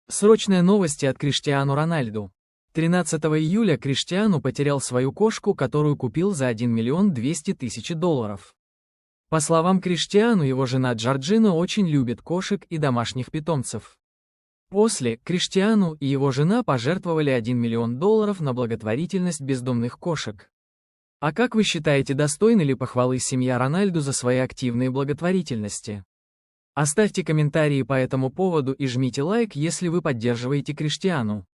Срочные новости от Криштиану Рональду. 13 июля Криштиану потерял свою кошку, которую купил за 1 200 000 долларов. По словам Криштиану, его жена Джорджина очень любит кошек и домашних питомцев. После Криштиану и его жена пожертвовали 1 миллион долларов на благотворительность бездомных кошек. А как вы считаете, достойны ли похвалы семья Рональду за свои активные благотворительности? Оставьте комментарии по этому поводу и жмите лайк, если вы поддерживаете Криштиану.